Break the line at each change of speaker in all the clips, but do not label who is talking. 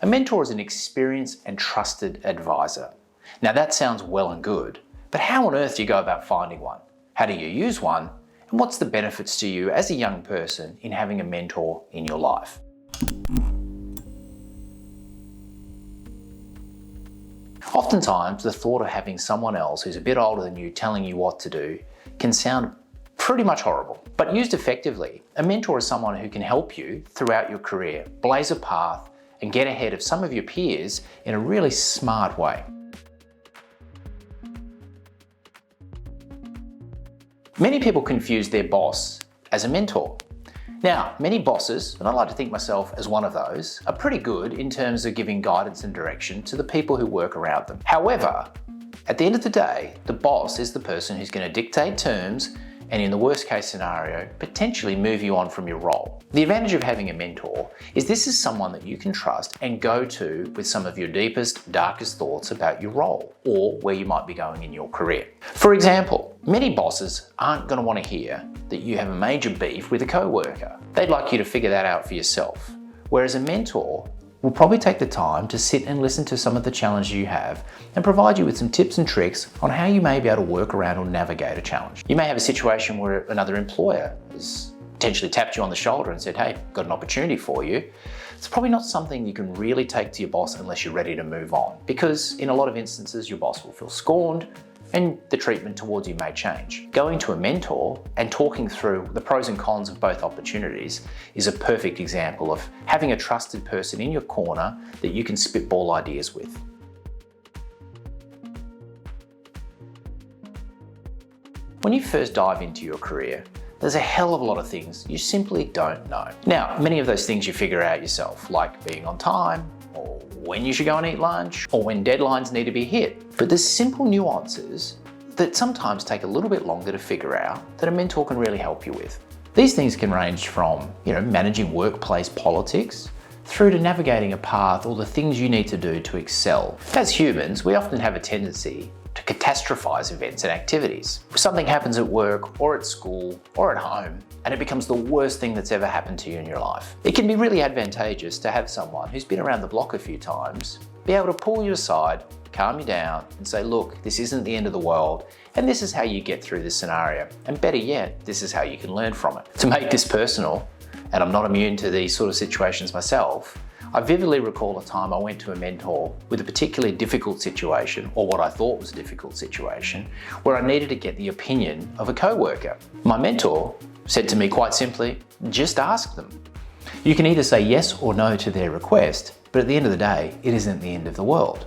A mentor is an experienced and trusted advisor. Now that sounds well and good, but how on earth do you go about finding one? How do you use one? And what's the benefits to you as a young person in having a mentor in your life? Oftentimes, the thought of having someone else who's a bit older than you telling you what to do can sound pretty much horrible. But used effectively, a mentor is someone who can help you throughout your career, blaze a path, and get ahead of some of your peers in a really smart way. Many people confuse their boss as a mentor. Now, many bosses, and I like to think myself as one of those, are pretty good in terms of giving guidance and direction to the people who work around them. However, at the end of the day, the boss is the person who's going to dictate terms and in the worst case scenario, potentially move you on from your role. The advantage of having a mentor is this is someone that you can trust and go to with some of your deepest, darkest thoughts about your role or where you might be going in your career. For example, many bosses aren't going to want to hear that you have a major beef with a coworker. They'd like you to figure that out for yourself. Whereas a mentor will probably take the time to sit and listen to some of the challenges you have and provide you with some tips and tricks on how you may be able to work around or navigate a challenge. You may have a situation where another employer has potentially tapped you on the shoulder and said, hey, got an opportunity for you. It's probably not something you can really take to your boss unless you're ready to move on, because in a lot of instances, your boss will feel scorned and the treatment towards you may change. Going to a mentor and talking through the pros and cons of both opportunities is a perfect example of having a trusted person in your corner that you can spitball ideas with. When you first dive into your career, there's a hell of a lot of things you simply don't know. Now, many of those things you figure out yourself, like being on time, or when you should go and eat lunch, or when deadlines need to be hit. But there's simple nuances that sometimes take a little bit longer to figure out that a mentor can really help you with. These things can range from, managing workplace politics through to navigating a path or the things you need to do to excel. As humans, we often have a tendency to catastrophize events and activities. Something happens at work or at school or at home, and it becomes the worst thing that's ever happened to you in your life. It can be really advantageous to have someone who's been around the block a few times, be able to pull you aside, calm you down, and say, look, this isn't the end of the world, and this is how you get through this scenario. And better yet, this is how you can learn from it. To make this personal, and I'm not immune to these sort of situations myself, I vividly recall a time I went to a mentor with a particularly difficult situation, or what I thought was a difficult situation, where I needed to get the opinion of a coworker. My mentor said to me quite simply, just ask them. You can either say yes or no to their request, but at the end of the day, it isn't the end of the world.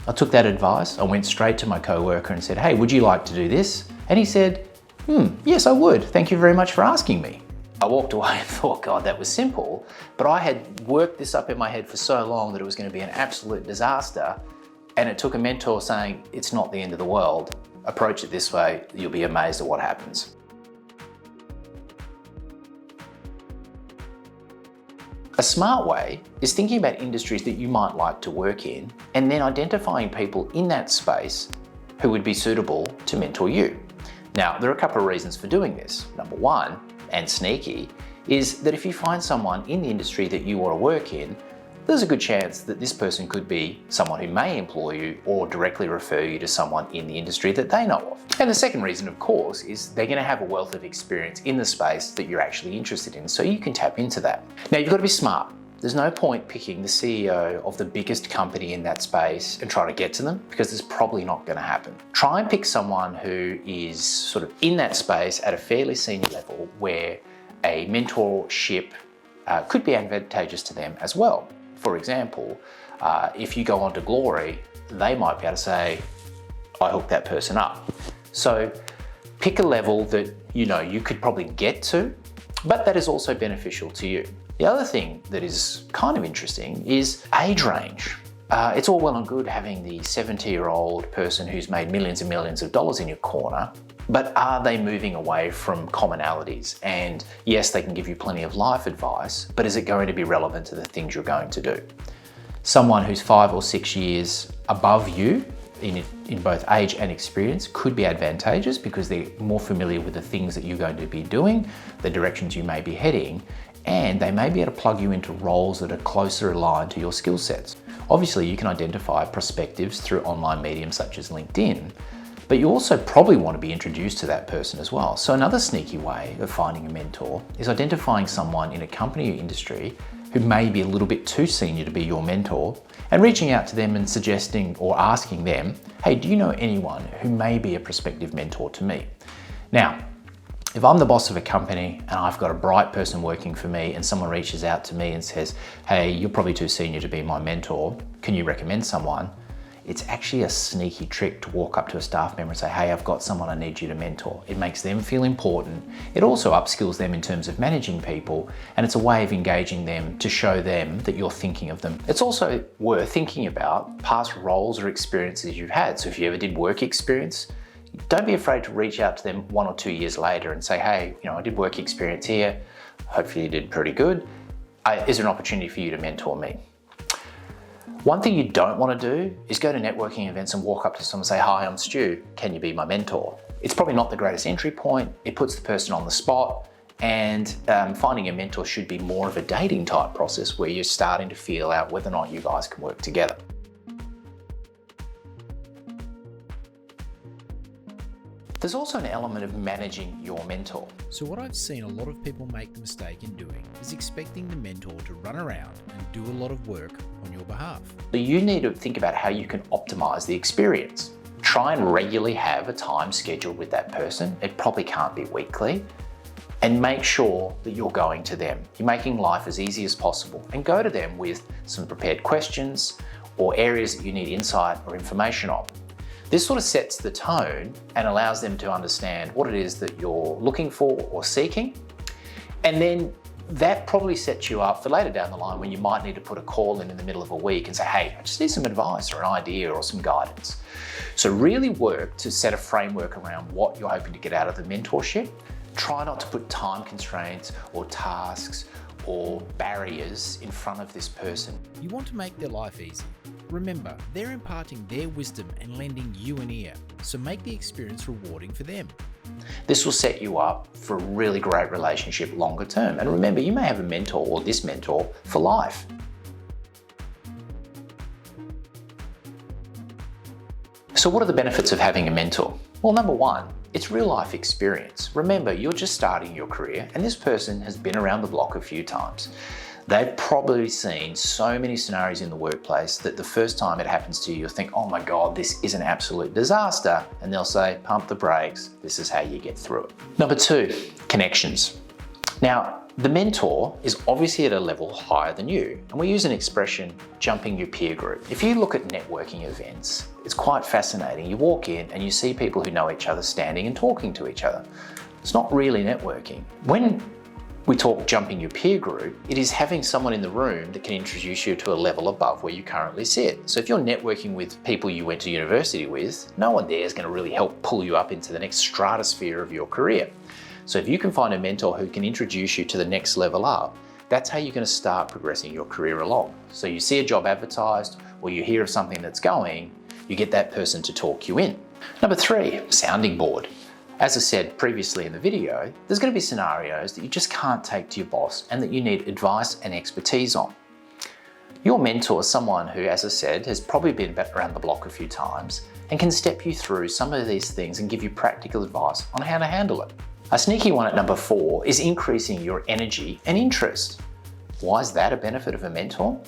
I took that advice, I went straight to my coworker and said, hey, would you like to do this? And he said, yes, I would. Thank you very much for asking me. I walked away and thought, God, that was simple, but I had worked this up in my head for so long that it was going to be an absolute disaster, and it took a mentor saying, it's not the end of the world, approach it this way, you'll be amazed at what happens. A smart way is thinking about industries that you might like to work in, and then identifying people in that space who would be suitable to mentor you. Now, there are a couple of reasons for doing this. Number one, and sneaky, is that if you find someone in the industry that you want to work in, there's a good chance that this person could be someone who may employ you or directly refer you to someone in the industry that they know of. And the second reason, of course, is they're going to have a wealth of experience in the space that you're actually interested in, so you can tap into that. Now, you've got to be smart. There's no point picking the CEO of the biggest company in that space and trying to get to them, because it's probably not going to happen. Try and pick someone who is sort of in that space at a fairly senior level where a mentorship could be advantageous to them as well. For example, if you go on to Glory, they might be able to say, I hooked that person up. So pick a level that you could probably get to, but that is also beneficial to you. The other thing that is kind of interesting is age range. It's all well and good having the 70-year-old person who's made millions and millions of dollars in your corner, but are they moving away from commonalities? And yes, they can give you plenty of life advice, but is it going to be relevant to the things you're going to do? Someone who's 5 or 6 years above you in both age and experience could be advantageous because they're more familiar with the things that you're going to be doing, the directions you may be heading, and they may be able to plug you into roles that are closer aligned to your skill sets. Obviously, you can identify prospectives through online mediums such as LinkedIn, but you also probably want to be introduced to that person as well. So another sneaky way of finding a mentor is identifying someone in a company or industry who may be a little bit too senior to be your mentor and reaching out to them and suggesting or asking them, hey, do you know anyone who may be a prospective mentor to me? Now, if I'm the boss of a company and I've got a bright person working for me and someone reaches out to me and says, hey, you're probably too senior to be my mentor, can you recommend someone? It's actually a sneaky trick to walk up to a staff member and say, hey, I've got someone I need you to mentor. It makes them feel important. It also upskills them in terms of managing people, and it's a way of engaging them to show them that you're thinking of them. It's also worth thinking about past roles or experiences you've had. So if you ever did work experience, don't be afraid to reach out to them 1 or 2 years later and say, hey, I did work experience here. Hopefully you did pretty good. Is there an opportunity for you to mentor me? One thing you don't want to do is go to networking events and walk up to someone and say, hi, I'm Stu, can you be my mentor? It's probably not the greatest entry point. It puts the person on the spot, and finding a mentor should be more of a dating type process where you're starting to feel out whether or not you guys can work together. There's also an element of managing your mentor.
So what I've seen a lot of people make the mistake in doing is expecting the mentor to run around and do a lot of work on your behalf.
So you need to think about how you can optimize the experience. Try and regularly have a time scheduled with that person. It probably can't be weekly. And make sure that you're going to them. You're making life as easy as possible, and go to them with some prepared questions or areas that you need insight or information on. This sort of sets the tone and allows them to understand what it is that you're looking for or seeking. And then that probably sets you up for later down the line when you might need to put a call in the middle of a week and say, hey, I just need some advice or an idea or some guidance. So really work to set a framework around what you're hoping to get out of the mentorship. Try not to put time constraints or tasks or barriers in front of this person.
You want to make their life easy. Remember, they're imparting their wisdom and lending you an ear, so make the experience rewarding for them.
This will set you up for a really great relationship longer term. And remember, you may have a mentor or this mentor for life. So what are the benefits of having a mentor? Well, number one, it's real life experience. Remember, you're just starting your career and this person has been around the block a few times. They've probably seen so many scenarios in the workplace that the first time it happens to you, you'll think, oh my God, this is an absolute disaster. And they'll say, pump the brakes. This is how you get through it. Number two, connections. Now, the mentor is obviously at a level higher than you. And we use an expression, jumping your peer group. If you look at networking events, it's quite fascinating. You walk in and you see people who know each other standing and talking to each other. It's not really networking. When we talk jumping your peer group, it is having someone in the room that can introduce you to a level above where you currently sit. So if you're networking with people you went to university with, no one there is going to really help pull you up into the next stratosphere of your career. So if you can find a mentor who can introduce you to the next level up, that's how you're going to start progressing your career along. So you see a job advertised or you hear of something that's going, you get that person to talk you in. Number three, sounding board. As I said previously in the video, there's going to be scenarios that you just can't take to your boss and that you need advice and expertise on. Your mentor is someone who, as I said, has probably been around the block a few times and can step you through some of these things and give you practical advice on how to handle it. A sneaky one at number 4 is increasing your energy and interest. Why is that a benefit of a mentor?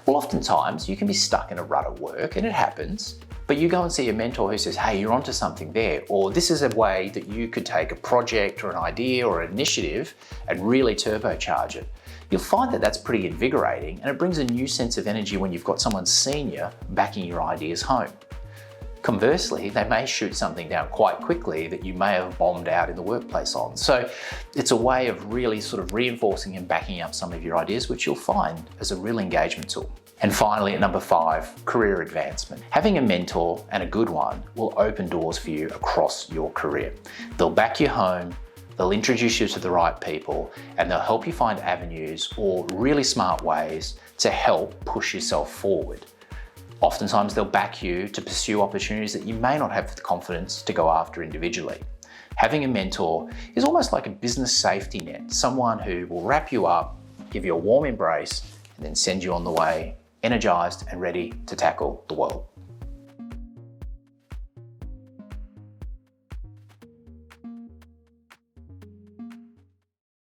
Well, oftentimes you can be stuck in a rut of work, and it happens, but you go and see a mentor who says, hey, you're onto something there, or this is a way that you could take a project or an idea or an initiative and really turbocharge it. You'll find that that's pretty invigorating, and it brings a new sense of energy when you've got someone senior backing your ideas home. Conversely, they may shoot something down quite quickly that you may have bombed out in the workplace on. So it's a way of really sort of reinforcing and backing up some of your ideas, which you'll find as a real engagement tool. And finally, at number 5, career advancement. Having a mentor, and a good one, will open doors for you across your career. They'll back you home, they'll introduce you to the right people, and they'll help you find avenues or really smart ways to help push yourself forward. Oftentimes they'll back you to pursue opportunities that you may not have the confidence to go after individually. Having a mentor is almost like a business safety net, someone who will wrap you up, give you a warm embrace, and then send you on the way, energized and ready to tackle the world.